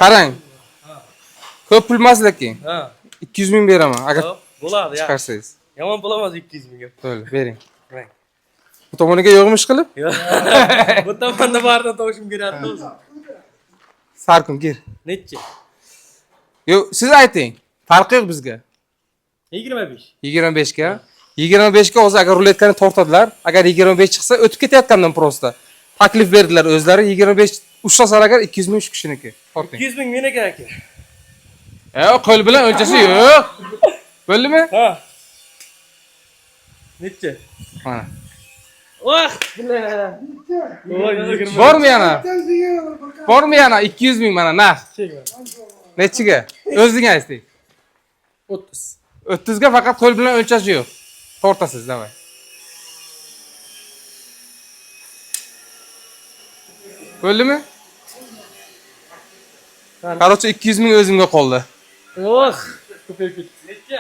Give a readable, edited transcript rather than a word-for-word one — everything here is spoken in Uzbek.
Qarang. Ko'p pul emas lekin. Ha. 200 ming beraman agar Bo'ladi ya. chiqarsangiz. Yomon bo'lamas 200 mingga. Bo'ldi, bering. Bering. Bu tomoniga yo'qmish qilib? Yo'q. Bu tomonda baridan tovushim keladi o'zi. Sarkun gir. Nechi? Yo'q, siz ayting. Farqi yo'q bizga. 25. 25 ga. 25 ga o'zi agar ruletkani tortadilar, agar 25 chiqsa o'tib ketayotgandan prosta. Taklif berdilar o'zlari 25 ushlasalar agar 200 ming shu kishiniki. Torting. 200 ming meniki aka. Qo'l bilan o'lchasi yo'q. Bo'ldimi? Ha. Nechi? Mana. Oh, bilan. Bormi yana? Bormi yana 200 ming mana narx. Nechiga? O'zing ayting. 30. 30 ga faqat qo'l bilan o'lchash yo'q. Tortasiz, davay. Bo'ldimi? Qarochi 200 ming o'zimga qoldi. Oh, ko'payib ketdi. Nechi?